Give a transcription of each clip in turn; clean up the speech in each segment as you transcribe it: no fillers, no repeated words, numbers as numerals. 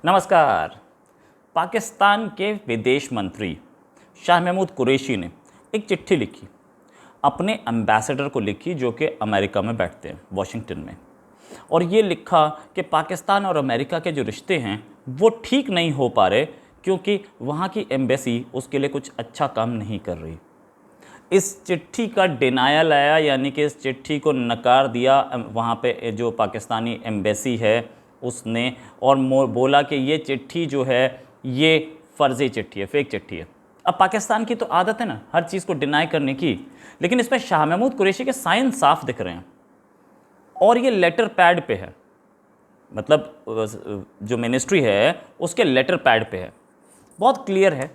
नमस्कार। पाकिस्तान के विदेश मंत्री शाह महमूद कुरैशी ने एक चिट्ठी लिखी, अपने एम्बेसडर को लिखी जो कि अमेरिका में बैठते हैं, वाशिंगटन में। और ये लिखा कि पाकिस्तान और अमेरिका के जो रिश्ते हैं वो ठीक नहीं हो पा रहे क्योंकि वहाँ की एम्बेसी उसके लिए कुछ अच्छा काम नहीं कर रही। इस चिट्ठी का डिनायल आया, यानी कि इस चिट्ठी को नकार दिया वहाँ पे जो पाकिस्तानी एम्बेसी है उसने, और बोला कि ये चिट्ठी जो है ये फ़र्ज़ी चिट्ठी है, फेक चिट्ठी है। अब पाकिस्तान की तो आदत है ना हर चीज़ को डिनाई करने की, लेकिन इसमें शाह महमूद कुरैशी के साइन साफ दिख रहे हैं और ये लेटर पैड पे है, मतलब जो मिनिस्ट्री है उसके लेटर पैड पे है, बहुत क्लियर है।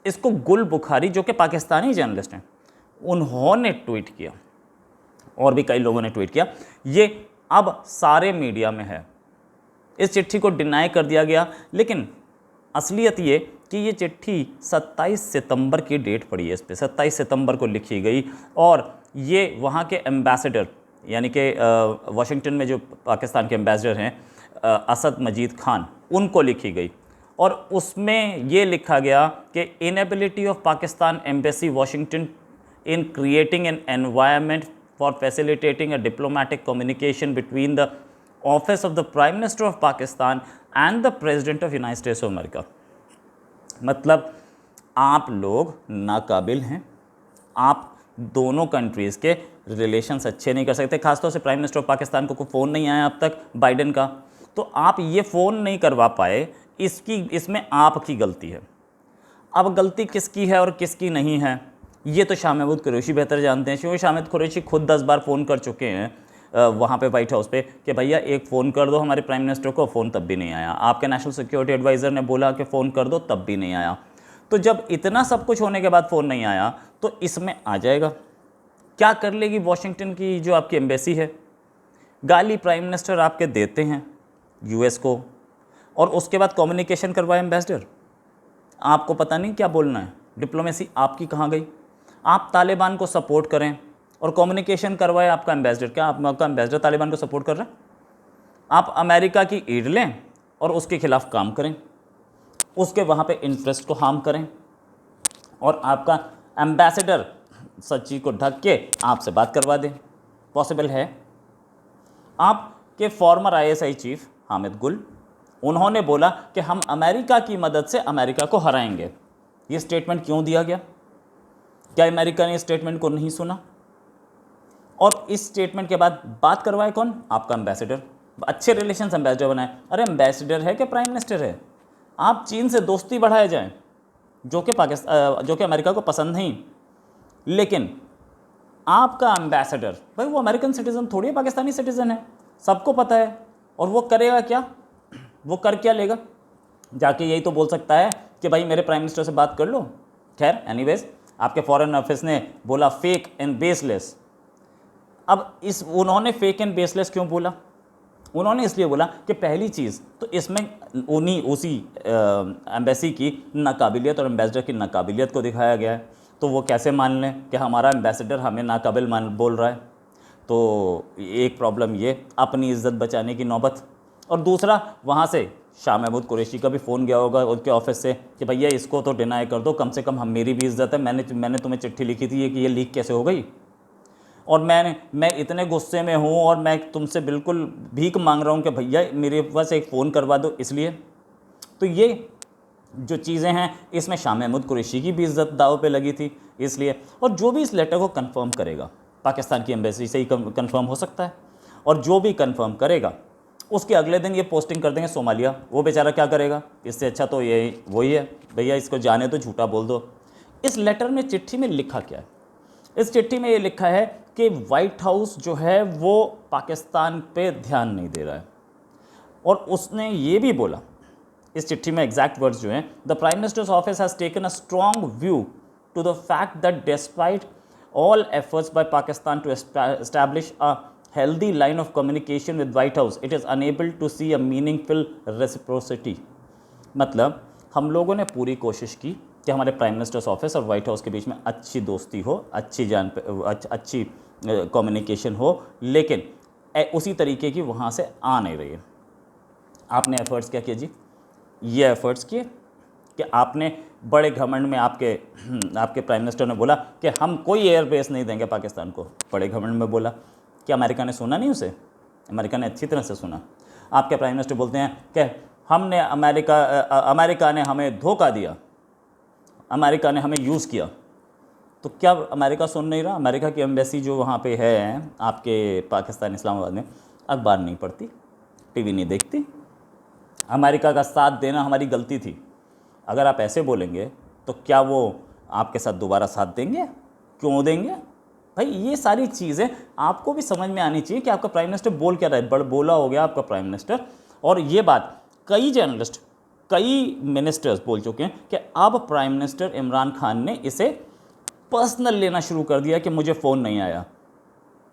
इसको गुल बुखारी जो कि पाकिस्तानी जर्नलिस्ट हैं उन्होंने ट्वीट किया और भी कई लोगों ने ट्वीट किया, ये अब सारे मीडिया में है। इस चिट्ठी को डिनाई कर दिया गया, लेकिन असलियत ये कि ये चिट्ठी 27 सितंबर की डेट पड़ी है, इस पर 27 सितंबर को लिखी गई और ये वहाँ के एम्बेसडर यानी कि वाशिंगटन में जो पाकिस्तान के एम्बेसडर हैं असद मजीद खान, उनको लिखी गई। और उसमें ये लिखा गया कि inability of Pakistan embassy Washington in creating an environment for facilitating a diplomatic communication between the office of the prime minister of Pakistan and the president of United states of America. मतलब आप लोग नाकाबिल हैं, आप दोनों कंट्रीज़ के रिलेशंस अच्छे नहीं कर सकते। खासतौर से प्राइम मिनिस्टर ऑफ पाकिस्तान को फ़ोन नहीं आया अब तक बाइडेन का, तो आप ये फ़ोन नहीं करवा पाए, इसमें आपकी गलती है। अब गलती किसकी है और किसकी नहीं है ये तो शाह महमूद कुरैशी बेहतर जानते हैं, क्योंकि शाह महमूद कुरैशी खुद 10 बार फ़ोन कर चुके हैं वहाँ पे वाइट हाउस पे कि भैया एक फ़ोन कर दो हमारे प्राइम मिनिस्टर को, फ़ोन तब भी नहीं आया। आपके नेशनल सिक्योरिटी एडवाइज़र ने बोला कि फ़ोन कर दो, तब भी नहीं आया। तो जब इतना सब कुछ होने के बाद फ़ोन नहीं आया तो इसमें आ जाएगा। क्या कर लेगी वॉशिंगटन की जो आपकी एम्बेसी है? गाली प्राइम मिनिस्टर आपके देते हैं यूएस को, और उसके बाद कम्युनिकेशन करवाए एम्बेसडर। आपको पता नहीं क्या बोलना है, डिप्लोमेसी आपकी कहाँ गई? आप तालिबान को सपोर्ट करें और कम्युनिकेशन करवाए आपका एम्बेसडर। क्या आपका एम्बेसडर तालिबान को सपोर्ट कर रहा है? आप अमेरिका की एड लें और उसके खिलाफ काम करें, उसके वहाँ पे इंटरेस्ट को हार्म करें, और आपका एम्बेसडर सच्ची को ढक के आपसे बात करवा दें। पॉसिबल है? आपके फॉर्मर आईएसआई चीफ हामिद गुल, उन्होंने बोला कि हम अमेरिका की मदद से अमेरिका को हराएंगे। ये स्टेटमेंट क्यों दिया गया? क्या अमेरिका ने इस स्टेटमेंट को नहीं सुना? और इस स्टेटमेंट के बाद बात करवाए कौन? आपका एम्बेसडर। अच्छे रिलेशंस एम्बेसडर बनाए। अरे एम्बेसडर है कि प्राइम मिनिस्टर है? आप चीन से दोस्ती बढ़ाए जाएं, जो कि अमेरिका को पसंद नहीं, लेकिन आपका एम्बेसडर भाई वो अमेरिकन सिटीज़न थोड़ी है, पाकिस्तानी सिटीज़न है, सबको पता है। और वो करेगा क्या? वो कर क्या लेगा? जाके यही तो बोल सकता है कि भाई मेरे प्राइम मिनिस्टर से बात कर लो। खैर एनीवेज, आपके फॉरेन ऑफिस ने बोला फेक एंड बेसलेस। अब उन्होंने फेक एंड बेसलेस क्यों बोला? उन्होंने इसलिए बोला कि पहली चीज़ तो इसमें उसी एम्बेसी की नाकाबिलियत और एम्बेसडर की नाकाबिलियत को दिखाया गया है। तो वो कैसे मान लें कि हमारा एम्बेसडर हमें नाकाबिल बोल रहा है? तो एक प्रॉब्लम ये, अपनी इज्जत बचाने की नौबत। और दूसरा, वहाँ से शाह महमूद कुरैशी का भी फ़ोन गया होगा उनके ऑफिस से कि भैया इसको तो डिनाई कर दो, कम से कम हम मेरी भी इज्जत है, मैंने तुम्हें चिट्ठी लिखी थी कि ये लीक कैसे हो गई, और मैं इतने गुस्से में हूँ और मैं तुमसे बिल्कुल भीख मांग रहा हूँ कि भैया मेरे पास एक फ़ोन करवा दो। इसलिए तो ये जो चीज़ें हैं इसमें शाह महमूद कुरैशी की भी इज्जत दाव पे लगी थी इसलिए। और जो भी इस लेटर को कंफर्म करेगा पाकिस्तान की एम्बेसी से ही कंफर्म हो सकता है, और जो भी कंफर्म करेगा उसके अगले दिन ये पोस्टिंग कर देंगे सोमालिया। वो बेचारा क्या करेगा? इससे अच्छा तो ये वही है, भैया इसको जाने तो झूठा बोल दो। इस लेटर में, चिट्ठी में लिखा क्या है? इस चिट्ठी में ये लिखा है कि वाइट हाउस जो है वो पाकिस्तान पे ध्यान नहीं दे रहा है, और उसने ये भी बोला इस चिट्ठी में, एग्जैक्ट वर्ड्स जो हैं, the prime minister's office has taken a strong view to the fact that despite all efforts by Pakistan to establish a healthy line of communication with White House, it is unable to see a meaningful reciprocity। मतलब हम लोगों ने पूरी कोशिश की कि हमारे prime minister's office और वाइट हाउस के बीच में अच्छी दोस्ती हो, अच्छी कम्युनिकेशन हो, लेकिन उसी तरीके की वहाँ से आ नहीं रही है। आपने एफर्ट्स क्या किए जी? ये एफर्ट्स किए कि आपने बड़े घमंड में आपके प्राइम मिनिस्टर ने बोला कि हम कोई एयरबेस नहीं देंगे पाकिस्तान को, बड़े घमंड में बोला। कि अमेरिका ने सुना नहीं उसे? अमेरिका ने अच्छी तरह से सुना। आपके प्राइम मिनिस्टर बोलते हैं कि हमने अमेरिका ने हमें धोखा दिया, अमेरिका ने हमें यूज़ किया। तो क्या अमेरिका सुन नहीं रहा? अमेरिका की एम्बेसी जो वहाँ पे है आपके पाकिस्तान इस्लामाबाद में, अखबार नहीं पढ़ती, टीवी नहीं देखती। अमेरिका का साथ देना हमारी गलती थी। अगर आप ऐसे बोलेंगे तो क्या वो आपके साथ दोबारा साथ देंगे? क्यों देंगे भाई? ये सारी चीज़ें आपको भी समझ में आनी चाहिए कि आपका प्राइम मिनिस्टर बोल क्या रहा है। बड़ बोला हो गया आपका प्राइम मिनिस्टर। और ये बात कई जर्नलिस्ट, कई मिनिस्टर्स बोल चुके हैं कि अब प्राइम मिनिस्टर इमरान खान ने इसे पर्सनल लेना शुरू कर दिया कि मुझे फ़ोन नहीं आया।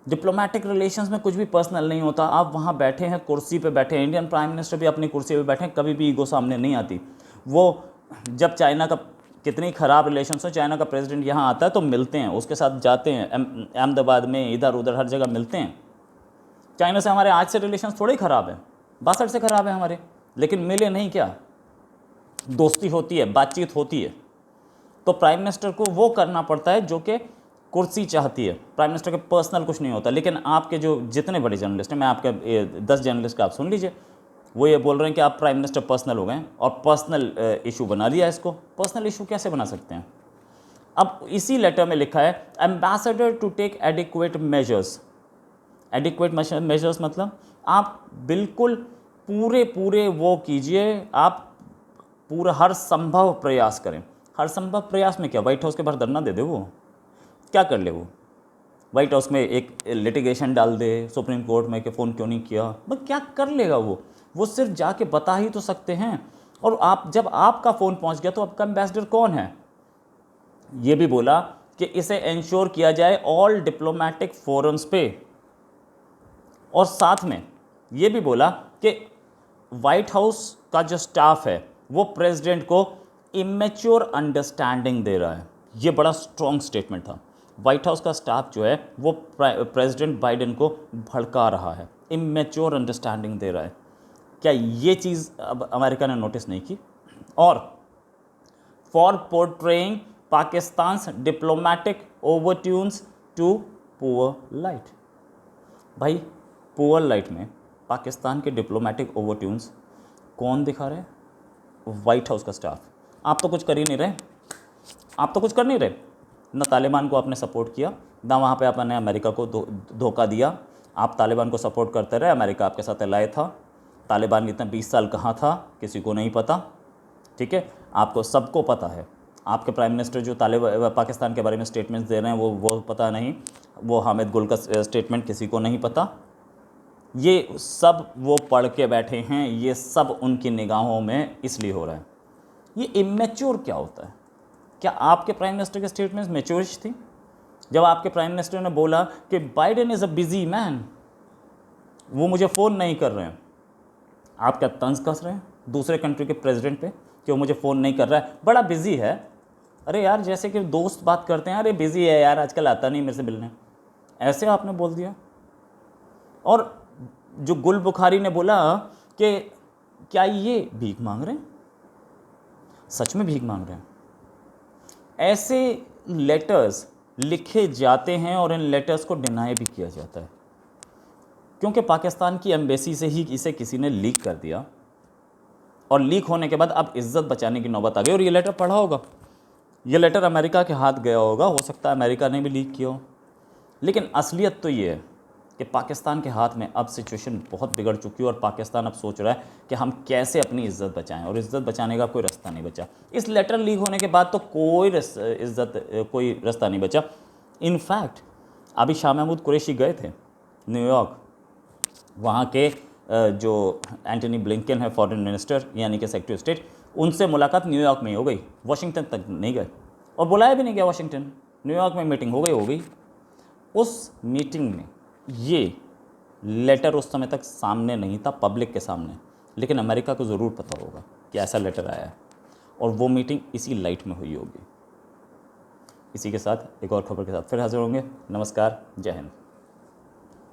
डिप्लोमेटिक रिलेशंस में कुछ भी पर्सनल नहीं होता। आप वहाँ बैठे हैं, कुर्सी पे बैठे हैं, इंडियन प्राइम मिनिस्टर भी अपनी कुर्सी पे बैठे हैं, कभी भी ईगो सामने नहीं आती। वो जब चाइना का कितनी ख़राब रिलेशंस हो, चाइना का प्रेसिडेंट यहाँ आता है तो मिलते हैं, उसके साथ जाते हैं, अहमदाबाद में इधर उधर हर जगह मिलते हैं। चाइना से हमारे आज से रिलेशंस थोड़े ख़राब हैं, 62 से ख़राब है हमारे, लेकिन मिले नहीं। क्या दोस्ती होती है, बातचीत होती है। तो प्राइम मिनिस्टर को वो करना पड़ता है जो कि कुर्सी चाहती है। प्राइम मिनिस्टर के पर्सनल कुछ नहीं होता। लेकिन आपके जो जितने बड़े जर्नलिस्ट हैं, मैं आपके 10 जर्नलिस्ट का आप सुन लीजिए, वो ये बोल रहे हैं कि आप प्राइम मिनिस्टर पर्सनल हो गए और पर्सनल इशू बना लिया इसको। पर्सनल इशू कैसे बना सकते हैं? अब इसी लेटर में लिखा है ambassador to take adequate measures. Adequate measures मतलब आप बिल्कुल पूरे वो कीजिए, आप पूरा हर संभव प्रयास करें। हर संभव प्रयास में क्या? व्हाइट हाउस के बाहर धरना दे दे? वो क्या कर ले? वो व्हाइट हाउस में एक लिटिगेशन डाल दे सुप्रीम कोर्ट में कि फ़ोन क्यों नहीं किया? बस क्या कर लेगा वो सिर्फ जाके बता ही तो सकते हैं। और आप जब आपका फ़ोन पहुंच गया तो आपका एम्बेसडर कौन है? ये भी बोला कि इसे इंश्योर किया जाए ऑल डिप्लोमेटिक फोरम्स पे। और साथ में ये भी बोला कि व्हाइट हाउस का जो स्टाफ है वो प्रेसिडेंट को इमेच्योर अंडरस्टैंडिंग दे रहा है। ये बड़ा स्ट्रॉन्ग स्टेटमेंट था। व्हाइट हाउस का स्टाफ जो है वो प्रेसिडेंट बाइडेन को भड़का रहा है, इमेच्योर अंडरस्टैंडिंग दे रहा है। क्या ये चीज़ अब अमेरिका ने नोटिस नहीं की? और for portraying Pakistan's diplomatic overtures to poor light. भाई पुअर लाइट में पाकिस्तान के डिप्लोमेटिक ओवरट्यून्स कौन दिखा रहे हैं? व्हाइट हाउस का स्टाफ। आप तो कुछ कर ही नहीं रहे, आप तो कुछ कर नहीं रहे। ना तालिबान को आपने सपोर्ट किया, ना वहाँ पे आपने अमेरिका को धोखा दिया। आप तालिबान को सपोर्ट करते रहे, अमेरिका आपके साथ एलाय था। तालिबान इतना 20 साल कहाँ था किसी को नहीं पता, ठीक है? आपको सबको पता है। आपके प्राइम मिनिस्टर जो पाकिस्तान के बारे में स्टेटमेंट्स दे रहे हैं वो पता नहीं, वो हामिद गुल का स्टेटमेंट किसी को नहीं पता। ये सब वो पढ़ के बैठे हैं, ये सब उनकी निगाहों में इसलिए हो रहा है। ये इमेच्योर क्या होता है? क्या आपके प्राइम मिनिस्टर के स्टेटमेंट्स मैच्योरिश थी? जब आपके प्राइम मिनिस्टर ने बोला कि Biden is a busy man, वो मुझे फ़ोन नहीं कर रहे हैं, आप क्या तंज कस रहे हैं दूसरे कंट्री के प्रेसिडेंट पे कि वो मुझे फ़ोन नहीं कर रहा है, बड़ा बिजी है? अरे यार, जैसे कि दोस्त बात करते हैं, अरे बिजी है यार, आजकल आता नहीं मेरे से मिलने, ऐसे आपने बोल दिया। और जो गुल बुखारी ने बोला कि क्या ये भीख मांग रहे हैं? सच में भीख मांग रहे हैं? ऐसे लेटर्स लिखे जाते हैं और इन लेटर्स को डिनाई भी किया जाता है, क्योंकि पाकिस्तान की एम्बेसी से ही इसे किसी ने लीक कर दिया। और लीक होने के बाद अब इज्जत बचाने की नौबत आ गई। और ये लेटर पढ़ा होगा, ये लेटर अमेरिका के हाथ गया होगा, हो सकता है अमेरिका ने भी लीक किया हो। लेकिन असलियत तो ये है कि पाकिस्तान के हाथ में अब सिचुएशन बहुत बिगड़ चुकी है और पाकिस्तान अब सोच रहा है कि हम कैसे अपनी इज़्ज़त बचाएं, और इज़्ज़त बचाने का कोई रास्ता नहीं बचा। इस लेटर लीक होने के बाद तो कोई रास्ता नहीं बचा। इनफैक्ट अभी शाह महमूद कुरैशी गए थे न्यूयॉर्क, वहाँ के जो एंटनी ब्लिंकन है फॉरेन मिनिस्टर यानी कि सेक्रेटरी ऑफ स्टेट, उनसे मुलाकात न्यूयॉर्क में ही हो गई, वाशिंगटन तक नहीं गए और बुलाया भी नहीं गया वाशिंगटन। न्यूयॉर्क में मीटिंग हो गई। उस मीटिंग में ये लेटर उस समय तक सामने नहीं था, पब्लिक के सामने, लेकिन अमेरिका को ज़रूर पता होगा कि ऐसा लेटर आया है और वो मीटिंग इसी लाइट में हुई होगी। इसी के साथ एक और खबर के साथ फिर हाजिर होंगे। नमस्कार, जय हिंद।